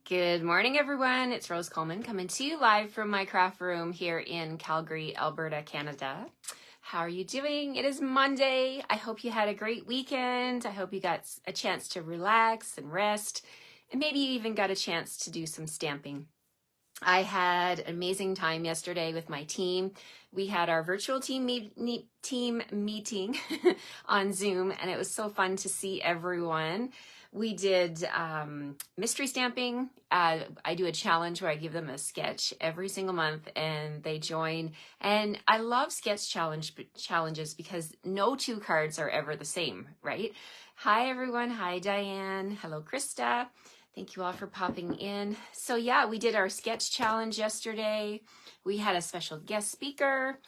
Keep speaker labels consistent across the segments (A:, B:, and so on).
A: Good morning, everyone. It's Rose Coleman coming to you live from my craft room here in Calgary, Alberta, Canada. How are you doing? It is Monday. I hope you had a great weekend. I hope you got a chance to relax and rest, and maybe you even got a chance to do some stamping. I had an amazing time yesterday with my team. We had our virtual team meeting on Zoom, and it was so fun to see everyone. We did mystery stamping. I do a challenge where I give them a sketch every single month and they join. And I love sketch challenges because no two cards are ever the same, right? Hi, everyone. Hi, Diane. Hello, Krista. Thank you all for popping in. So yeah, we did our sketch challenge yesterday. We had a special guest speaker.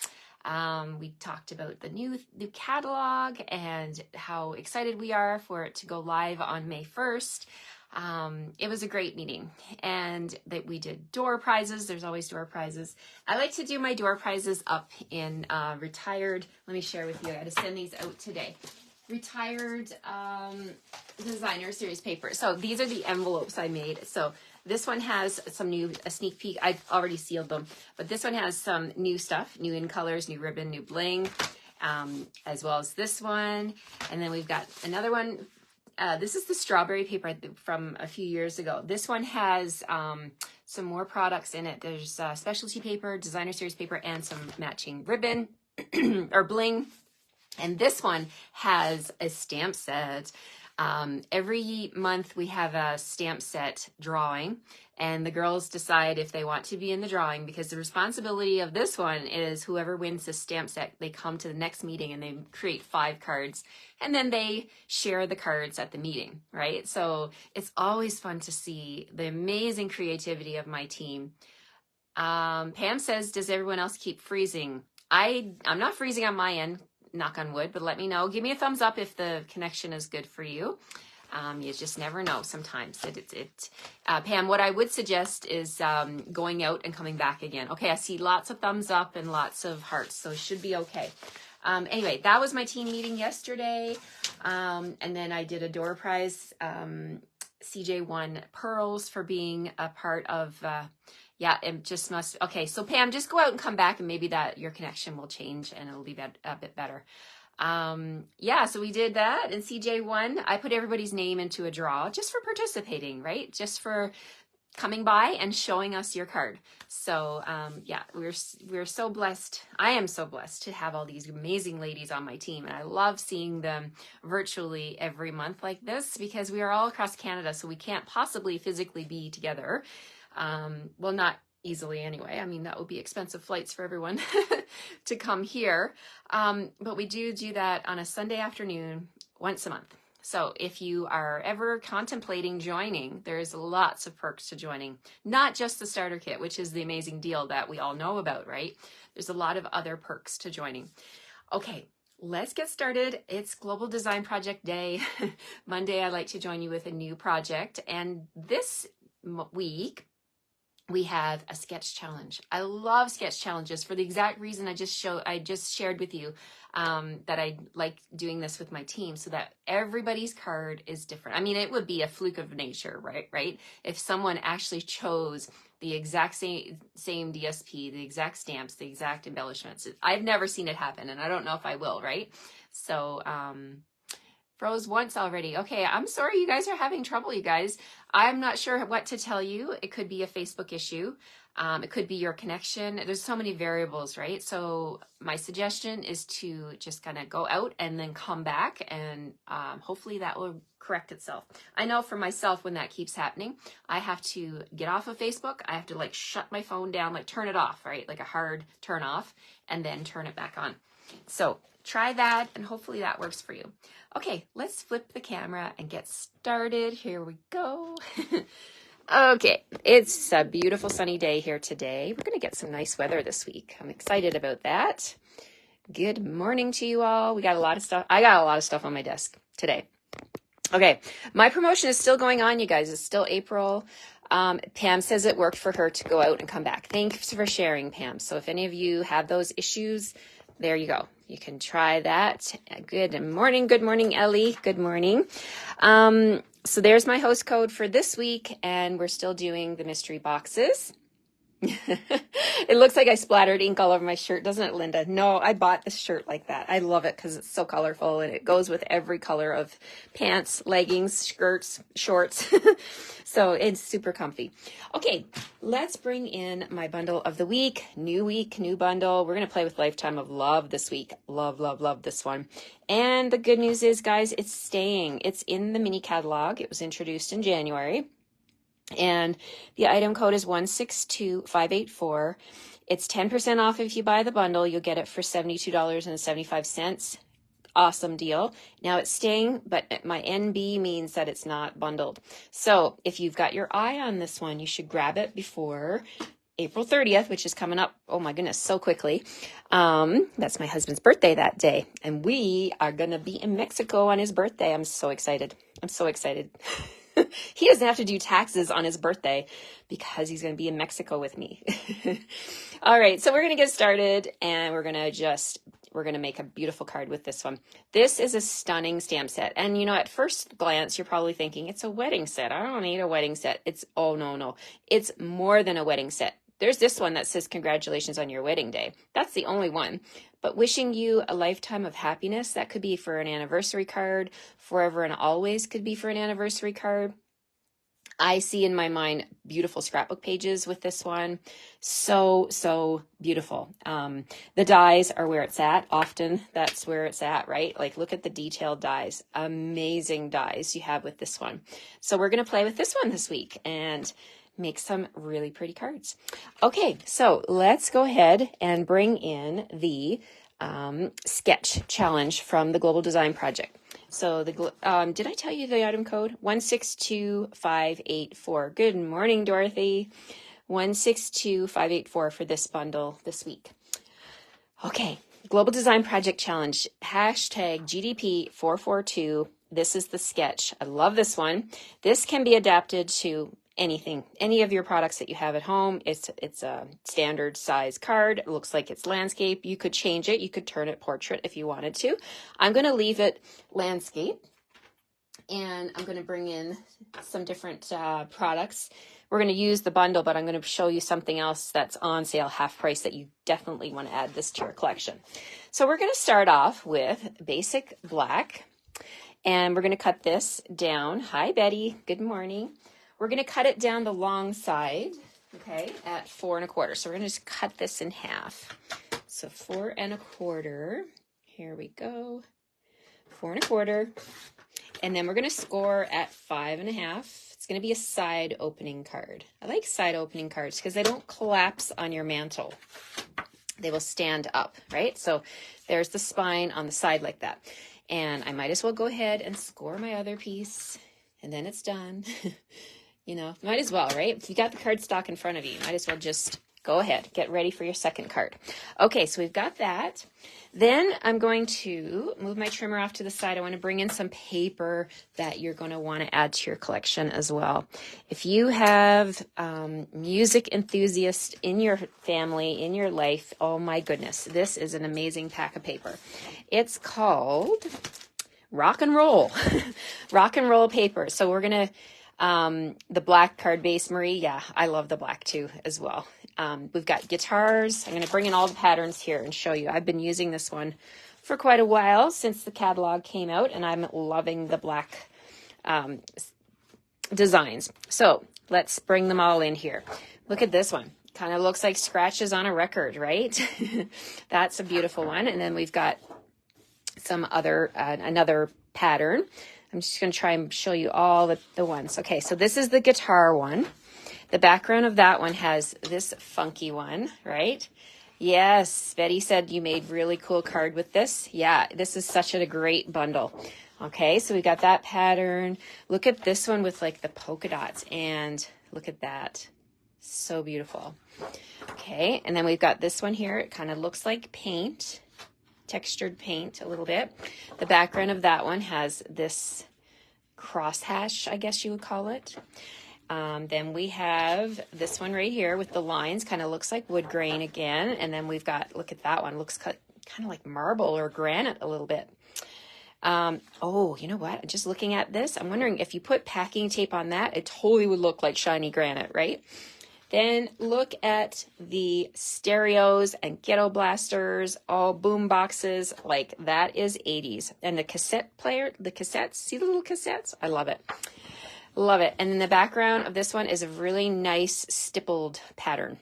A: We talked about the new catalog and how excited we are for it to go live on May 1st. It was a great meeting, and that we did door prizes. There's always door prizes. I like to do my door prizes up in retired. Let me share with you. I got to send these out today. Retired designer series paper. So these are the envelopes I made. So this one has some a sneak peek. I've already sealed them, but this one has some new stuff, new in colors, new ribbon, new bling, as well as this one. And then we've got another one. This is the strawberry paper from a few years ago. This one has some more products in it. There's specialty paper, designer series paper, and some matching ribbon or bling. And this one has a stamp set. Every month we have a stamp set drawing, and the girls decide if they want to be in the drawing, because the responsibility of this one is whoever wins the stamp set, they come to the next meeting and they create 5 cards, and then they share the cards at the meeting, right? So it's always fun to see the amazing creativity of my team. Pam says, does everyone else keep freezing? I'm not freezing on my end, knock on wood, but let me know. Give me a thumbs up if the connection is good for you. You just never know sometimes. Pam, what I would suggest is going out and coming back again. Okay, I see lots of thumbs up and lots of hearts, so it should be okay. Anyway, that was my team meeting yesterday. And then I did a door prize. CJ won pearls for being a part of... yeah, it just must. Okay, so Pam, just go out and come back, and maybe that your connection will change and it'll be a bit better. Yeah, so we did that, and CJ won. I put everybody's name into a draw just for participating, right? Just for coming by and showing us your card. So yeah, we're so blessed. I am so blessed to have all these amazing ladies on my team, and I love seeing them virtually every month like this, because we are all across Canada, so we can't possibly physically be together. Well, not easily anyway. I mean, that would be expensive flights for everyone to come here. But we do that on a Sunday afternoon once a month. So if you are ever contemplating joining, there's lots of perks to joining, not just the starter kit, which is the amazing deal that we all know about, right? There's a lot of other perks to joining. Okay. Let's get started. It's Global Design Project Day. Monday, I like to join you with a new project. And this week, we have a sketch challenge. I love sketch challenges for the exact reason I just shared with you, that I like doing this with my team, so that everybody's card is different. I mean, it would be a fluke of nature, right? If someone actually chose the exact same DSP, the exact stamps, the exact embellishments. I've never seen it happen, and I don't know if I will, right? So, froze once already. Okay, I'm sorry you guys are having trouble, you guys. I'm not sure what to tell you. It could be a Facebook issue. It could be your connection. There's so many variables, right? So my suggestion is to just kind of go out and then come back, and hopefully that will correct itself. I know for myself, when that keeps happening, I have to get off of Facebook. I have to like shut my phone down, like turn it off, right? Like a hard turn off, and then turn it back on. So try that, and hopefully that works for you. Okay, let's flip the camera and get started. Here we go. Okay, it's a beautiful sunny day here today. We're going to get some nice weather this week. I'm excited about that. Good morning to you all. We got a lot of stuff. I got a lot of stuff on my desk today. Okay, my promotion is still going on, you guys. It's still April. Pam says it worked for her to go out and come back. Thanks for sharing, Pam. So if any of you have those issues, there you go. You can try that. Good morning, Ellie. Good morning. So there's my host code for this week, and we're still doing the mystery boxes. It looks like I splattered ink all over my shirt, doesn't it, Linda? No, I bought this shirt like that. I love it because it's so colorful and it goes with every color of pants, leggings, skirts, shorts. So it's super comfy. Okay, let's bring in my bundle of the week, new bundle. We're going to play with Lifetime of Love this week. Love, love, love this one. And the good news is, guys, it's staying. It's in the mini catalog. It was introduced in January. And the item code is 162584. It's 10% off if you buy the bundle. You'll get it for $72.75. Awesome deal. Now it's staying, but my NB means that it's not bundled. So if you've got your eye on this one, you should grab it before April 30th, which is coming up. Oh my goodness, so quickly. That's my husband's birthday that day. And we are going to be in Mexico on his birthday. I'm so excited. I'm so excited. He doesn't have to do taxes on his birthday because he's going to be in Mexico with me. All right, so we're going to get started and we're going to make a beautiful card with this one. This is a stunning stamp set. And you know, at first glance, you're probably thinking it's a wedding set. I don't need a wedding set. Oh, no. It's more than a wedding set. There's this one that says congratulations on your wedding day. That's the only one. But wishing you a lifetime of happiness, that could be for an anniversary card. Forever and always could be for an anniversary card. I see in my mind beautiful scrapbook pages with this one. So beautiful. The dies are where it's at. Often that's where it's at, right? Like, look at the detailed dies. Amazing dies you have with this one. So we're going to play with this one this week and make some really pretty cards. Okay, so let's go ahead and bring in the sketch challenge from the Global Design Project. So did I tell you the item code? 162584. Good morning, Dorothy. 162584 for this bundle this week. Okay, Global Design Project Challenge, hashtag GDP442. This is the sketch. I love this one. This can be adapted to anything, any of your products that you have at home. It's a standard size card. It looks like it's landscape. You could change it. You could turn it portrait if you wanted to. I'm going to leave it landscape, and I'm going to bring in some different products. We're going to use the bundle, but I'm going to show you something else that's on sale half price that you definitely want to add this to your collection. So we're going to start off with basic black, and we're going to cut this down. Hi, Betty. Good morning. We're going to cut it down the long side, okay, at 4 1/4. So we're going to just cut this in half. So 4 1/4. Here we go. 4 1/4. And then we're going to score at 5 1/2. It's going to be a side opening card. I like side opening cards because they don't collapse on your mantle. They will stand up, right? So there's the spine on the side like that. And I might as well go ahead and score my other piece, and then it's done. You know, might as well, right? If you got the card stock in front of you, might as well just go ahead, get ready for your second card. Okay, so we've got that. Then I'm going to move my trimmer off to the side. I want to bring in some paper that you're going to want to add to your collection as well. If you have music enthusiasts in your family, in your life, oh my goodness, this is an amazing pack of paper. It's called Rock and Roll, Rock and Roll paper. So we're going to the black card base, Marie. Yeah, I love the black too as well. We've got guitars. I'm going to bring in all the patterns here and show you. I've been using this one for quite a while since the catalog came out, and I'm loving the black designs. So let's bring them all in here. Look at this one. Kind of looks like scratches on a record, right? That's a beautiful one. And then we've got some other, another pattern. I'm just going to try and show you all the ones. Okay, so this is the guitar one. The background of that one has this funky one, right? Yes, Betty said you made really cool card with this. Yeah, this is such a great bundle. Okay, so we got that pattern. Look at this one with like the polka dots, and look at that. So beautiful. Okay, and then we've got this one here. It kind of looks like paint. Textured paint a little bit. The background of that one has this crosshatch, I guess you would call it. Then we have this one right here with the lines, kind of looks like wood grain again. And then we've got, look at that one, looks kind of like marble or granite a little bit. Oh, you know what? Just looking at this, I'm wondering if you put packing tape on that, it totally would look like shiny granite, right? Then look at the stereos and ghetto blasters, all boom boxes, like that is 80s. And the cassette player, the cassettes, see the little cassettes? I love it. Love it. And in the background of this one is a really nice stippled pattern.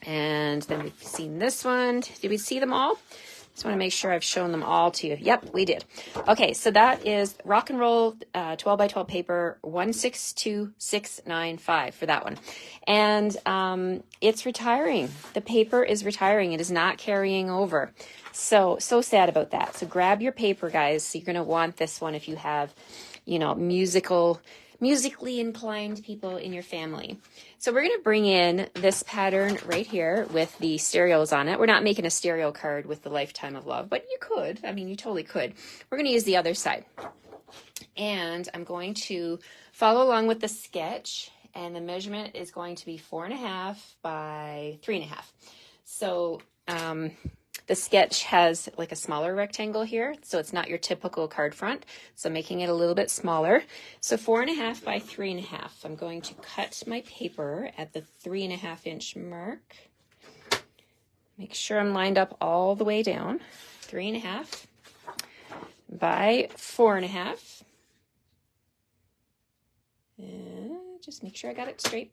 A: And then we've seen this one. Did we see them all? Just want to make sure I've shown them all to you. Yep, we did. Okay, so that is Rock and Roll 12 by 12 paper 162695 for that one. And it's retiring. The paper is retiring. It is not carrying over. So sad about that. So grab your paper, guys. So you're going to want this one if you have, you know, musically inclined people in your family. So we're going to bring in this pattern right here with the stereos on it. We're not making a stereo card with the Lifetime of Love, but you could. I mean, you totally could. We're going to use the other side. And I'm going to follow along with the sketch, and the measurement is going to be 4.5 by 3.5. So the sketch has like a smaller rectangle here, so it's not your typical card front. So I'm making it a little bit smaller. So 4.5 by 3.5. I'm going to cut my paper at the 3.5 inch mark. Make sure I'm lined up all the way down. 3.5 by 4.5. And just make sure I got it straight.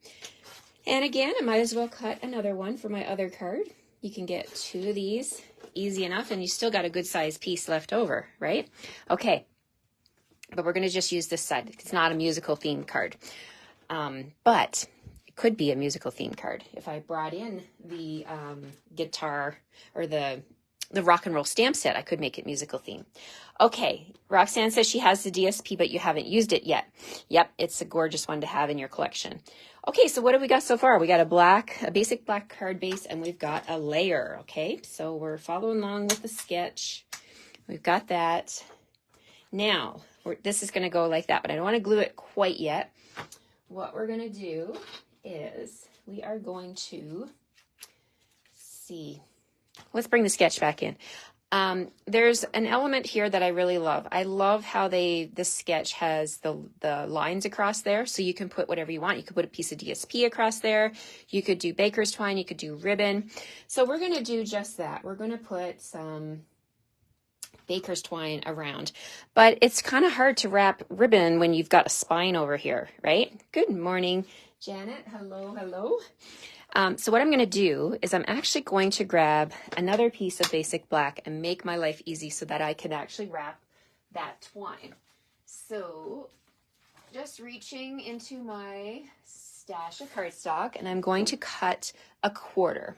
A: And again, I might as well cut another one for my other card. You can get 2 of these easy enough, and you still got a good size piece left over, right? Okay, but we're going to just use this side. It's not a musical themed card, but it could be a musical themed card. If I brought in the guitar or the rock and roll stamp set, I could make it musical theme. Okay, Roxanne says she has the DSP, but you haven't used it yet. Yep, it's a gorgeous one to have in your collection. Okay, so what have we got so far? We got a basic black card base, and we've got a layer, okay? So we're following along with the sketch. We've got that. Now, this is going to go like that, but I don't want to glue it quite yet. What we're going to do is we are going to see. Let's bring the sketch back in. There's an element here that I really love. I love how this sketch has the lines across there, so you can put whatever you want. You could put a piece of DSP across there. You could do baker's twine. You could do ribbon. So we're going to do just that. We're going to put some baker's twine around, but it's kind of hard to wrap ribbon when you've got a spine over here, right? Good morning, Janet. Hello, hello. So what I'm going to do is I'm actually going to grab another piece of basic black and make my life easy so that I can actually wrap that twine. So just reaching into my stash of cardstock, and I'm going to cut 1/4.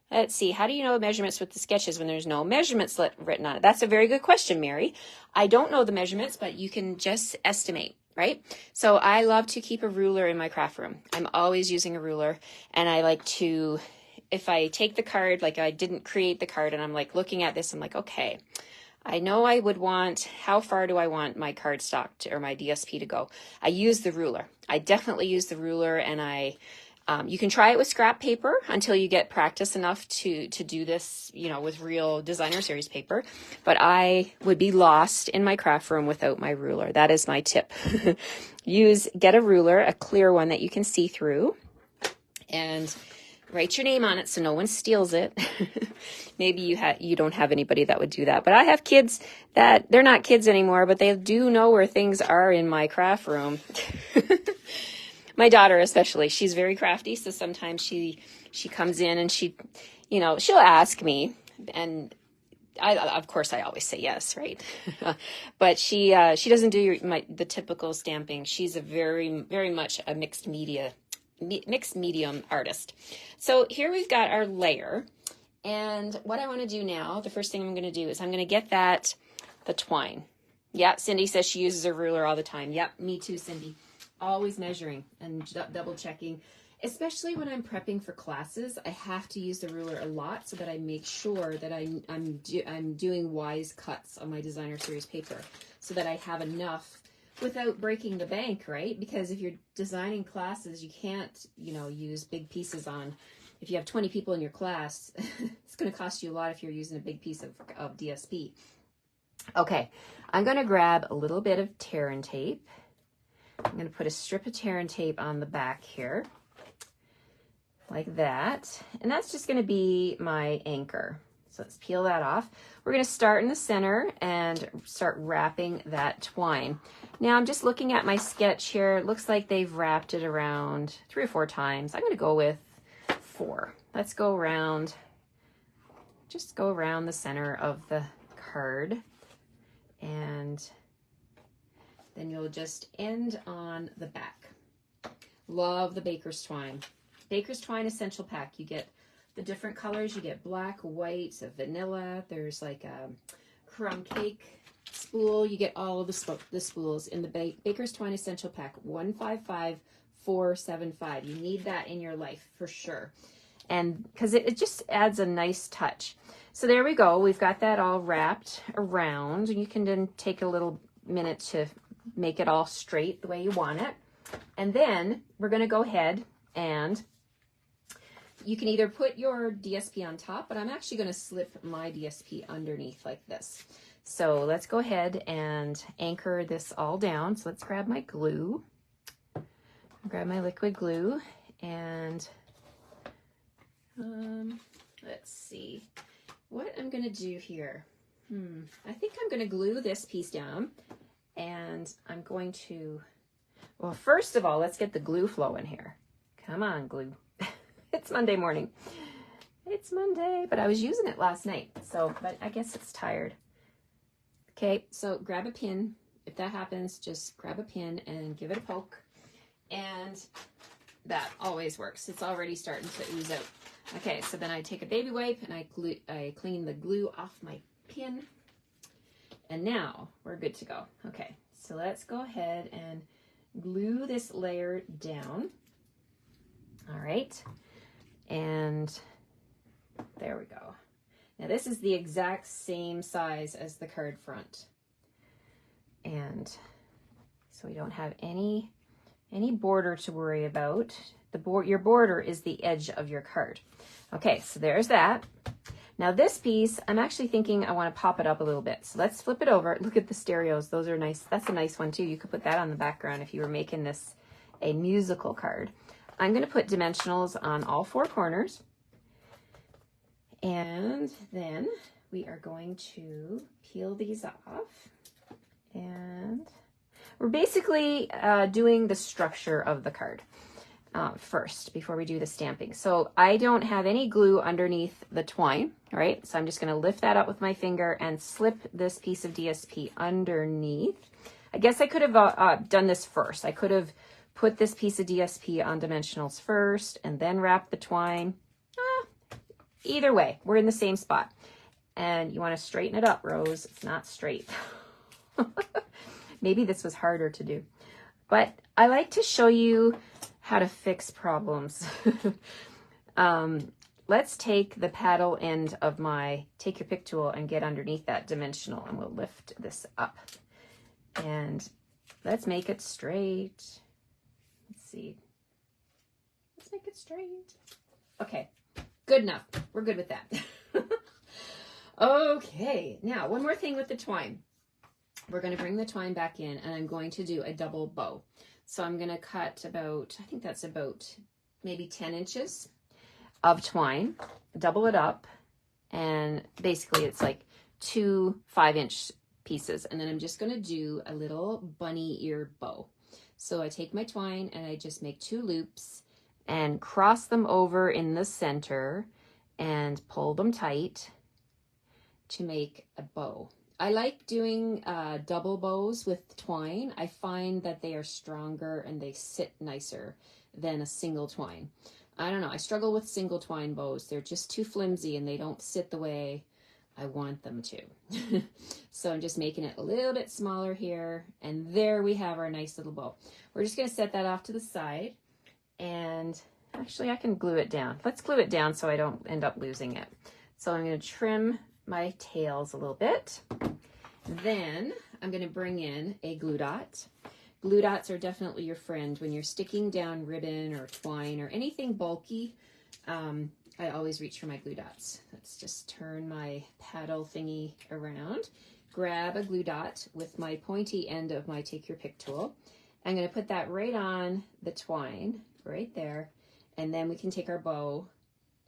A: Let's see, how do you know measurements with the sketches when there's no measurements written on it? That's a very good question, Mary. I don't know the measurements, but you can just estimate. Right? So I love to keep a ruler in my craft room. I'm always using a ruler, and I like to, if I take the card, like I didn't create the card and I'm like looking at this, I'm like, okay, I know I would want, how far do I want my cardstock or my DSP to go? I use the ruler. I definitely use the ruler, and you can try it with scrap paper until you get practice enough to do this, you know, with real designer series paper. But I would be lost in my craft room without my ruler. That is my tip. Get a ruler, a clear one that you can see through, and write your name on it so no one steals it. Maybe you don't have anybody that would do that. But I have kids that, they're not kids anymore, but they do know where things are in my craft room. My daughter especially, she's very crafty, so sometimes she comes in and she'll ask me, and of course I always say yes, right? But she doesn't do the typical stamping. She's a very, very much a mixed medium artist. So here we've got our layer, and what I want to do now, the first thing I'm going to do is I'm going to get the twine. Yeah, Cindy says she uses a ruler all the time. Yep, me too, Cindy. Always measuring and double checking, especially when I'm prepping for classes. I have to use the ruler a lot so that I make sure that I'm doing wise cuts on my designer series paper so that I have enough without breaking the bank, right? Because if you're designing classes, you can't, use big pieces on. If you have 20 people in your class, it's going to cost you a lot if you're using a big piece of DSP. Okay, I'm going to grab a little bit of tear and tape. I'm going to put a strip of tear and tape on the back here, like that. And that's just going to be my anchor. So let's peel that off. We're going to start in the center and start wrapping that twine. Now I'm just looking at my sketch here. It looks like they've wrapped it around 3 or 4 times. I'm going to go with 4. Let's go around, just go around the center of the card. And then you'll just end on the back. Love the Baker's Twine. Baker's Twine Essential Pack. You get the different colors. You get black, white, vanilla. There's like a crumb cake spool. You get all of the spools in the Baker's Twine Essential Pack. 155475. You need that in your life for sure. And because it just adds a nice touch. So there we go. We've got that all wrapped around. You can then take a little minute to make it all straight the way you want it. And then we're going to go ahead and you can either put your DSP on top, but I'm actually going to slip my DSP underneath like this. So let's go ahead and anchor this all down. So let's grab my glue, grab my liquid glue, and let's see what I'm going to do here. I think I'm going to glue this piece down, and I'm going to, well, first of all, let's get the glue flowing here. Come on, glue. It's Monday morning. It's Monday, but I was using it last night, so, but I guess it's tired. Okay, so grab a pin. If that happens, just grab a pin and give it a poke, and that always works. It's already starting to ooze out. Okay, so then I take a baby wipe and I clean the glue off my pin, and now we're good to go. Okay, so let's go ahead and glue this layer down. All right, and there we go. Now this is the exact same size as the card front, and so we don't have any border to worry about. Your border is the edge of your card. Okay, so there's that. Now this piece, I'm actually thinking I want to pop it up a little bit. So let's flip it over. Look at the stereos. Those are nice. That's a nice one too. You could put that on the background if you were making this a musical card. I'm going to put dimensionals on all 4 corners. And then we are going to peel these off. And we're basically doing the structure of the card first before we do the stamping. So I don't have any glue underneath the twine, right? So I'm just going to lift that up with my finger and slip this piece of DSP underneath. I guess I could have done this first. I could have put this piece of DSP on dimensionals first and then wrap the twine. Either way, we're in the same spot. And you want to straighten it up, Rose. It's not straight. Maybe this was harder to do. But I like to show you how to fix problems. Let's take the paddle end of take your pick tool and get underneath that dimensional, and we'll lift this up. And let's make it straight. Let's see. Let's make it straight. Okay, good enough. We're good with that. Okay, now one more thing with the twine. We're going to bring the twine back in, and I'm going to do a double bow. So I'm going to cut about, I think that's about maybe 10 inches of twine, double it up, and basically it's like 2 5-inch pieces. And then I'm just going to do a little bunny ear bow. So I take my twine and I just make 2 loops and cross them over in the center and pull them tight to make a bow. I like doing double bows with twine. I find that they are stronger and they sit nicer than a single twine. I don't know. I struggle with single twine bows. They're just too flimsy and they don't sit the way I want them to. So I'm just making it a little bit smaller here. And there we have our nice little bow. We're just going to set that off to the side. And actually I can glue it down. Let's glue it down so I don't end up losing it. So I'm going to trim my tails a little bit. Then I'm going to bring in a glue dot. Glue dots are definitely your friend when you're sticking down ribbon or twine or anything bulky. I always reach for my glue dots. Let's just turn my paddle thingy around grab a glue dot with my pointy end of my Take Your Pick tool. I'm going to put that right on the twine, right there, and then we can take our bow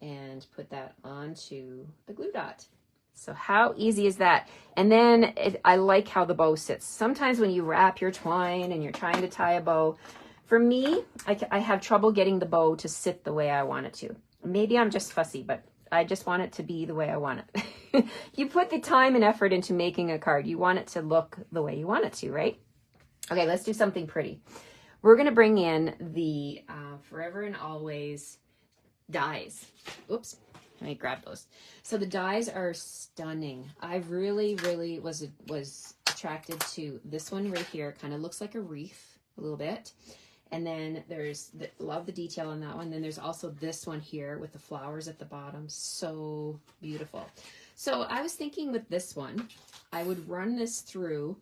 A: and put that onto the glue dot. So how easy is that? And then I like how the bow sits. Sometimes when you wrap your twine and you're trying to tie a bow, for me, I have trouble getting the bow to sit the way I want it to. Maybe I'm just fussy, but I just want it to be the way I want it. You put the time and effort into making a card. You want it to look the way you want it to, right? Okay, let's do something pretty. We're going to bring in the Forever and Always dies. Oops, let me grab those. So the dies are stunning. I really was attracted to this one right here. Kind of looks like a wreath a little bit. And then love the detail on that one. Then there's also this one here with the flowers at the bottom. So beautiful. So I was thinking with this one, I would run this through,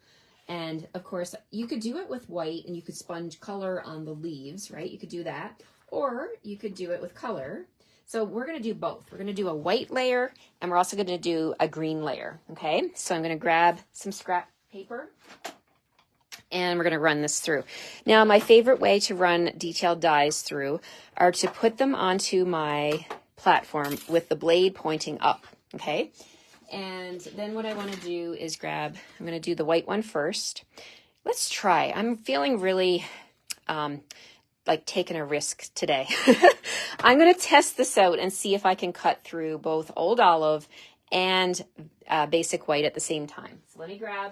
A: and of course you could do it with white and you could sponge color on the leaves, right? You could do that, or you could do it with color. So we're going to do both. We're going to do a white layer and we're also going to do a green layer. Okay. So I'm going to grab some scrap paper and we're going to run this through. Now, my favorite way to run detailed dies through are to put them onto my platform with the blade pointing up. Okay. And then what I want to do is I'm going to do the white one first. Let's try. I'm feeling really like taking a risk today. I'm going to test this out and see if I can cut through both Old Olive and Basic White at the same time. So let me grab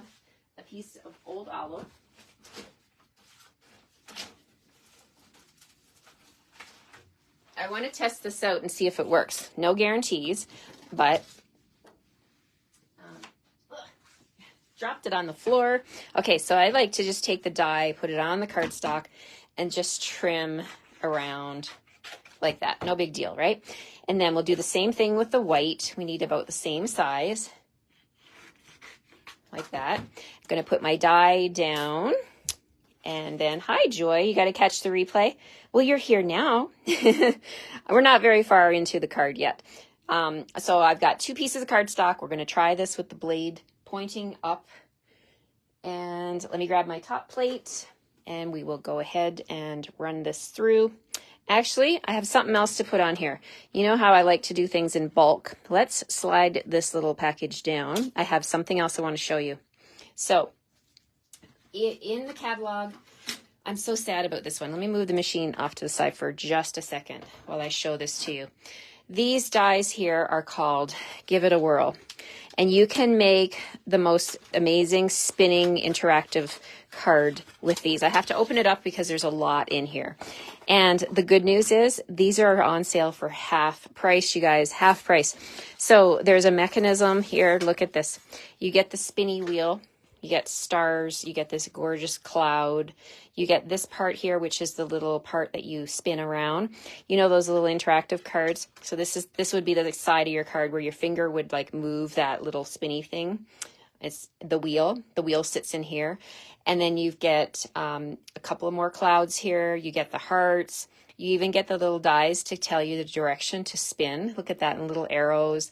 A: a piece of Old Olive. I want to test this out and see if it works. No guarantees, but dropped it on the floor. Okay, so I like to just take the die, put it on the cardstock, and just trim around like that. No big deal, right? And then we'll do the same thing with the white. We need about the same size, like that. I'm going to put my die down, and then, hi, Joy, you got to catch the replay. Well, you're here now. We're not very far into the card yet. So I've got 2 pieces of cardstock. We're going to try this with the blade pointing up. And let me grab my top plate and we will go ahead and run this through. Actually, I have something else to put on here. You know how I like to do things in bulk. Let's slide this little package down. I have something else I want to show you. So in the catalog, I'm so sad about this one. Let me move the machine off to the side for just a second while I show this to you. These dies here are called Give It a Whirl. And you can make the most amazing spinning interactive card with these. I have to open it up because there's a lot in here. And the good news is these are on sale for half price, you guys, half price. So there's a mechanism here. Look at this. You get the spinny wheel. You get stars, you get this gorgeous cloud, you get this part here, which is the little part that you spin around. You know those little interactive cards? So this would be the side of your card where your finger would like move that little spinny thing. It's the wheel. The wheel sits in here. And then you get a couple of more clouds here. You get the hearts. You even get the little dies to tell you the direction to spin. Look at that, and little arrows.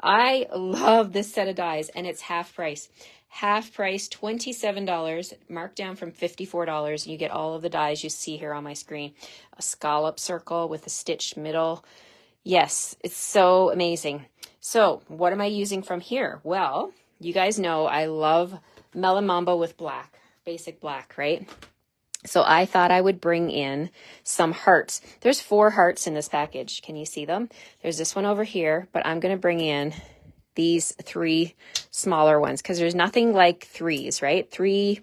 A: I love this set of dies, and it's half price. Half price, $27, marked down from $54, and you get all of the dies you see here on my screen. A scallop circle with a stitched middle. Yes, it's so amazing. So what am I using from here? Well, you guys know I love Melon Mambo with black, basic black, right? So I thought I would bring in some hearts. There's 4 hearts in this package. Can you see them? There's this one over here, but I'm going to bring in these 3 smaller ones because there's nothing like 3s, right? Three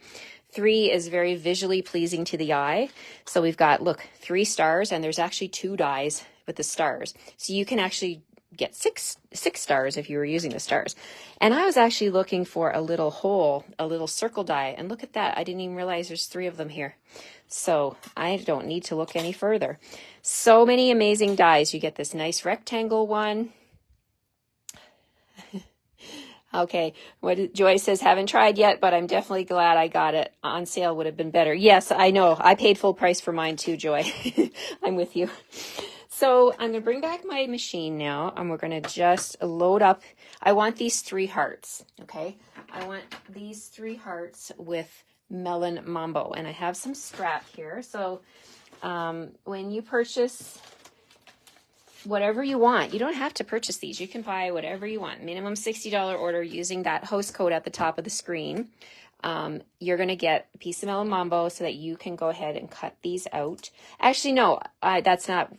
A: is very visually pleasing to the eye. So we've got, look, 3 stars, and there's actually 2 dies with the stars. So you can actually get six stars if you were using the stars. And I was actually looking for a little hole, a little circle die. And look at that. I didn't even realize there's 3 of them here. So I don't need to look any further. So many amazing dies. You get this nice rectangle one. Okay, what Joy says, haven't tried yet, but I'm definitely glad I got it. On sale would have been better. Yes, I know. I paid full price for mine too, Joy. I'm with you. So I'm going to bring back my machine now, and we're going to just load up. I want these 3 hearts, okay? I want these 3 hearts with Melon Mambo, and I have some scrap here. So when you purchase whatever you want, you don't have to purchase these. You can buy whatever you want. Minimum $60 order using that host code at the top of the screen. You're going to get a piece of Melon Mambo so that you can go ahead and cut these out. Actually, no, that's not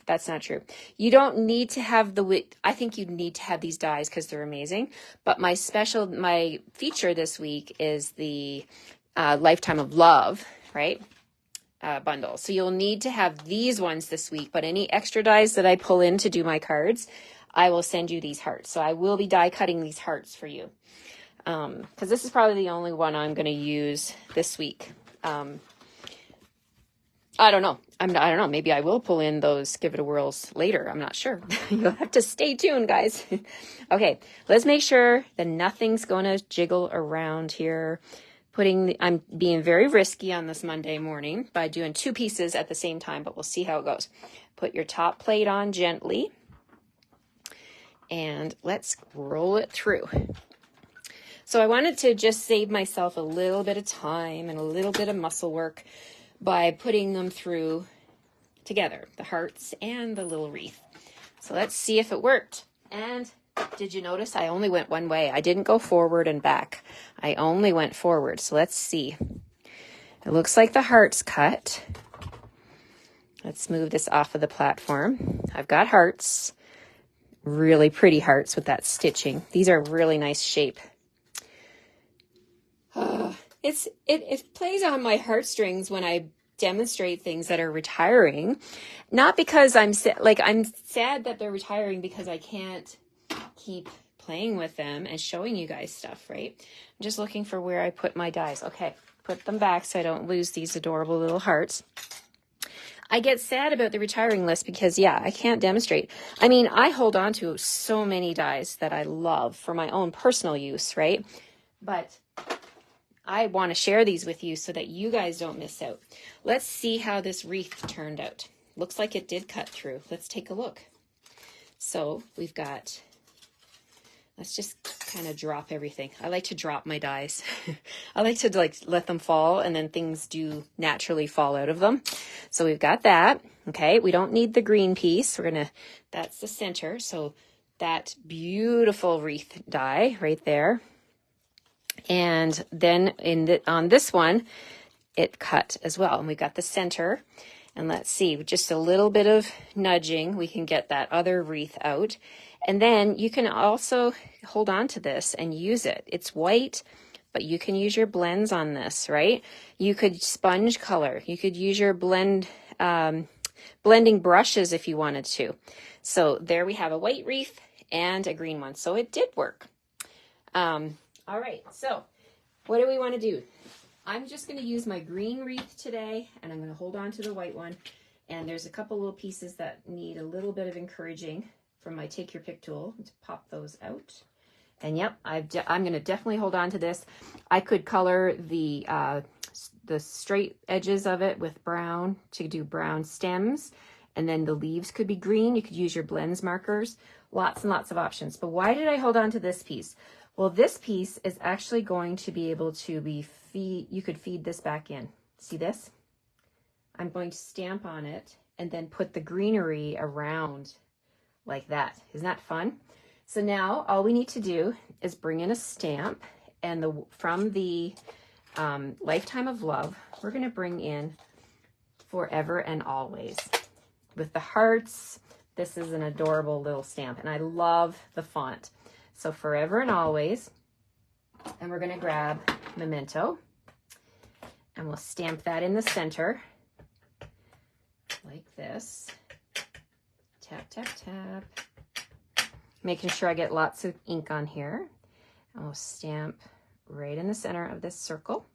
A: true. You don't need to have I think you need to have these dies because they're amazing. But my feature this week is the Lifetime of Love, right? Bundle. So you'll need to have these ones this week, but any extra dies that I pull in to do my cards, I will send you these hearts. So I will be die cutting these hearts for you. Because this is probably the only one I'm going to use this week. I don't know. I don't know. Maybe I will pull in those Give It a Whirls later. I'm not sure. You'll have to stay tuned, guys. Okay, let's make sure that nothing's going to jiggle around here. I'm being very risky on this Monday morning by doing 2 pieces at the same time, but we'll see how it goes. Put your top plate on gently, and let's roll it through. So I wanted to just save myself a little bit of time and a little bit of muscle work by putting them through together, the hearts and the little wreath. So let's see if it worked. And did you notice I only went one way? I didn't go forward and back. I only went forward. So let's see. It looks like the heart's cut. Let's move this off of the platform. I've got hearts, really pretty hearts with that stitching. These are really nice shape. It plays on my heartstrings when I demonstrate things that are retiring. Not because I'm sad that they're retiring because I can't keep playing with them and showing you guys stuff, right? I'm just looking for where I put my dies. Okay, put them back so I don't lose these adorable little hearts. I get sad about the retiring list because, yeah, I can't demonstrate. I mean, I hold on to so many dies that I love for my own personal use, right? But I want to share these with you so that you guys don't miss out. Let's see how this wreath turned out. Looks like it did cut through. Let's take a look. So we've got, let's just kind of drop everything. I like to drop my dies. I like to let them fall, and then things do naturally fall out of them. So we've got that. Okay, we don't need the green piece. That's the center. So that beautiful wreath die right there. And then on this one, it cut as well. And we've got the center. And let's see, with just a little bit of nudging, we can get that other wreath out. And then you can also hold on to this and use it. It's white, but you can use your blends on this, right? You could sponge color. You could use your blending brushes if you wanted to. So there we have a white wreath and a green one. So it did work. All right, so what do we want to do? I'm just going to use my green wreath today, and I'm going to hold on to the white one. And there's a couple little pieces that need a little bit of encouraging from my Take Your Pick tool to pop those out. And yep, I'm going to definitely hold on to this. I could color the straight edges of it with brown to do brown stems, and then the leaves could be green. You could use your blends markers. Lots and lots of options. But why did I hold on to this piece? Well, this piece is actually going to be able to you could feed this back in. See this? I'm going to stamp on it and then put the greenery around like that. Isn't that fun? So now all we need to do is bring in a stamp, and from the Lifetime of Love, we're going to bring in Forever and Always with the hearts. This is an adorable little stamp, and I love the font. So Forever and Always, and we're going to grab Memento, and we'll stamp that in the center like this. Tap, tap, tap. Making sure I get lots of ink on here. And we'll stamp right in the center of this circle.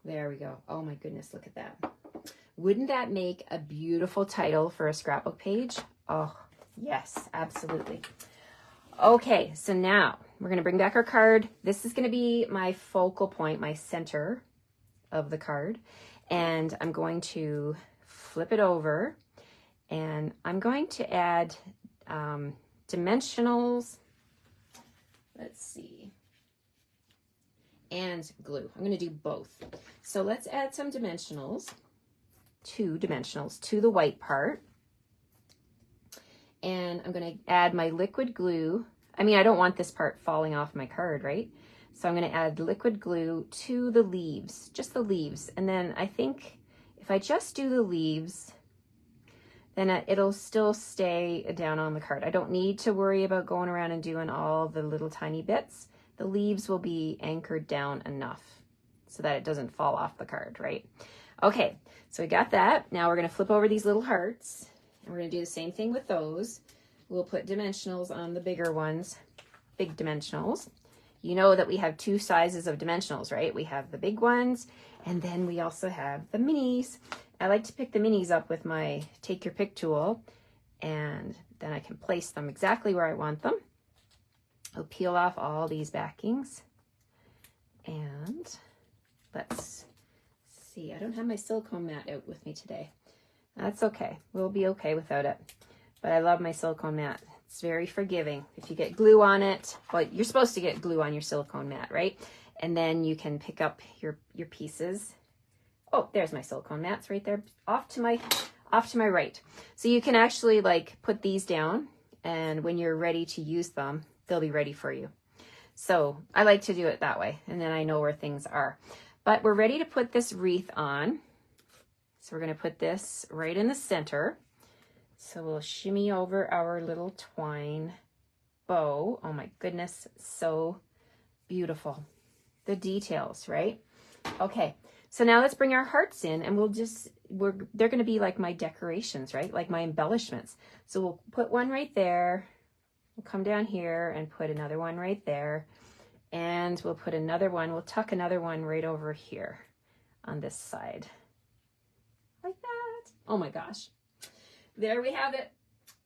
A: There we go. Oh my goodness, look at that. Wouldn't that make a beautiful title for a scrapbook page? Oh, yes, absolutely. Okay, so now we're going to bring back our card. This is going to be my focal point, my center of the card. And I'm going to flip it over, and I'm going to add dimensionals. Let's see. and glue. I'm going to do both. So let's add some dimensionals, 2 dimensionals to the white part. And I'm going to add my liquid glue. I mean, I don't want this part falling off my card, right? So I'm going to add liquid glue to the leaves, just the leaves. And then I think if I just do the leaves, then it'll still stay down on the card. I don't need to worry about going around and doing all the little tiny bits. The leaves will be anchored down enough so that it doesn't fall off the card, right? Okay, so we got that. Now we're going to flip over these little hearts, and we're going to do the same thing with those. We'll put dimensionals on the bigger ones, big dimensionals. You know that we have 2 sizes of dimensionals, right? We have the big ones, and then we also have the minis. I like to pick the minis up with my Take Your Pick tool, and then I can place them exactly where I want them. I'll peel off all these backings, and let's see. I don't have my silicone mat out with me today. That's okay. We'll be okay without it. But I love my silicone mat. It's very forgiving. If you get glue on it, well, you're supposed to get glue on your silicone mat, right? And then you can pick up your pieces. Oh, there's my silicone mats right there, off to my right. So you can actually like put these down, and when you're ready to use them, they'll be ready for you. So I like to do it that way, and then I know where things are. But we're ready to put this wreath on. So we're going to put this right in the center. So we'll shimmy over our little twine bow. Oh my goodness, so beautiful. The details, right? Okay, so now let's bring our hearts in, and they're going to be like my decorations, right? Like my embellishments. So we'll put one right there. We'll come down here and put another one right there. And we'll put another one, we'll tuck another one right over here on this side. Like that. Oh my gosh. There we have it.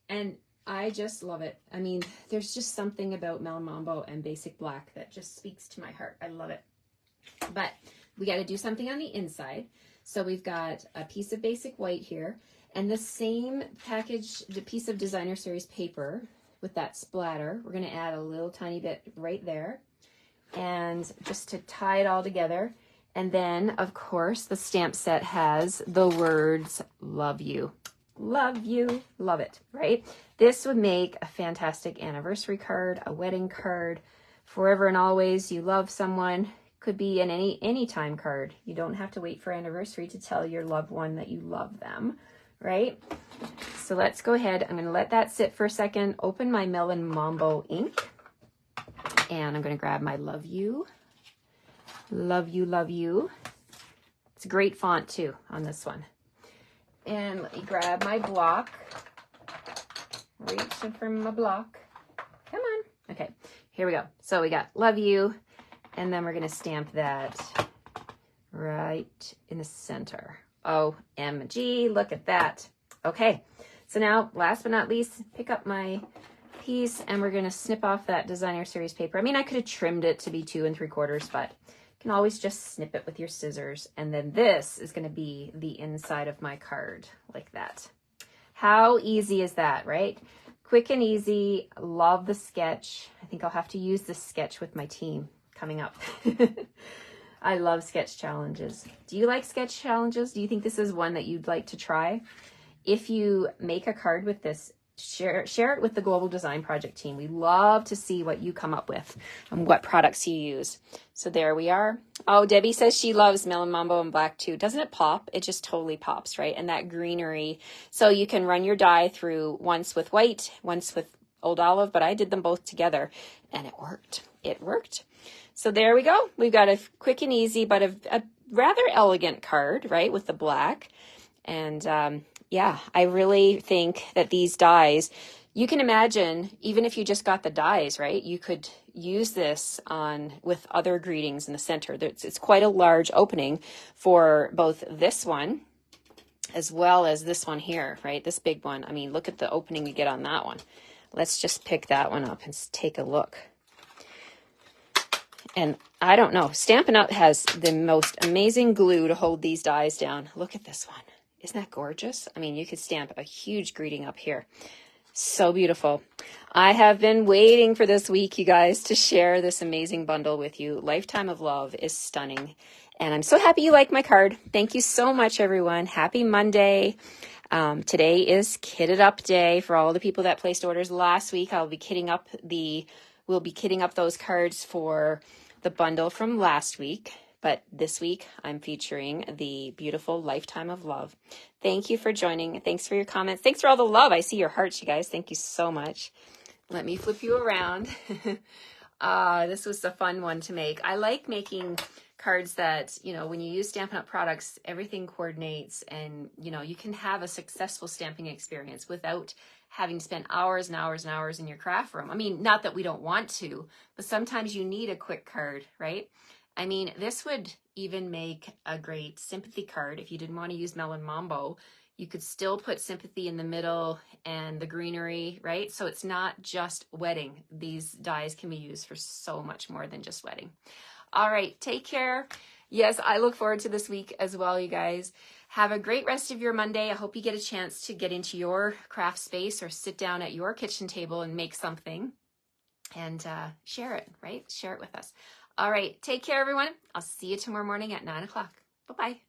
A: And I just love it. I mean, there's just something about Melon Mambo and Basic Black that just speaks to my heart. I love it. But we got to do something on the inside. So we've got a piece of basic white here, and the same package, the piece of Designer Series paper with that splatter. We're going to add a little tiny bit right there, and just to tie it all together. And then, of course, the stamp set has the words, love you. Love you. Love it, right? This would make a fantastic anniversary card, a wedding card, forever and always you love someone. Could be an anytime card. You don't have to wait for anniversary to tell your loved one that you love them, right? So let's go ahead. I'm going to let that sit for a second. Open my Melon Mambo ink, and I'm going to grab my love you. Love you, love you. It's a great font too on this one. And let me grab my block. Reaching for my block. Come on. Okay, here we go. So we got love you. And then we're going to stamp that right in the center. OMG, look at that. Okay, so now last but not least, pick up my piece, and we're going to snip off that Designer Series paper. I mean, I could have trimmed it to be 2 3/4, but you can always just snip it with your scissors. And then this is going to be the inside of my card, like that. How easy is that, right? Quick and easy. Love the sketch. I think I'll have to use this sketch with my team coming up. I love sketch challenges. Do you like sketch challenges? Do you think this is one that you'd like to try? If you make a card with this, share it with the Global Design Project team. We love to see what you come up with and what products you use. So there we are. Oh, Debbie says she loves Melon Mambo and Black too. Doesn't it pop? It just totally pops, right? And that greenery. So you can run your die through once with white, once with Old Olive, but I did them both together and it worked. It worked. So there we go. We've got a quick and easy, but a rather elegant card, right, with the black. And yeah, I really think that these dies, you can imagine, even if you just got the dies, right, you could use this on with other greetings in the center. It's quite a large opening for both this one as well as this one here, right, this big one. I mean, look at the opening you get on that one. Let's just pick that one up and take a look. And I don't know, Stampin' Up! Has the most amazing glue to hold these dies down. Look at this one. Isn't that gorgeous? I mean, you could stamp a huge greeting up here. So beautiful. I have been waiting for this week, you guys, to share this amazing bundle with you. Lifetime of Love is stunning. And I'm so happy you like my card. Thank you so much, everyone. Happy Monday. Today is Kitted Up Day for all the people that placed orders last week. We'll be kitting up those cards for the bundle from last week. But this week, I'm featuring the beautiful Lifetime of Love. Thank you for joining. Thanks for your comments. Thanks for all the love. I see your hearts, you guys. Thank you so much. Let me flip you around. This was a fun one to make. I like making cards that, when you use Stampin' Up! Products, everything coordinates and, you can have a successful stamping experience without having to spend hours and hours and hours in your craft room. I mean, not that we don't want to, but sometimes you need a quick card, right? I mean, this would even make a great sympathy card. If you didn't want to use Melon Mambo, you could still put sympathy in the middle and the greenery, right? So it's not just wedding. These dies can be used for so much more than just wedding. All right, take care. Yes, I look forward to this week as well, you guys. Have a great rest of your Monday. I hope you get a chance to get into your craft space or sit down at your kitchen table and make something and share it, right? Share it with us. All right, take care, everyone. I'll see you tomorrow morning at 9 o'clock. Bye-bye.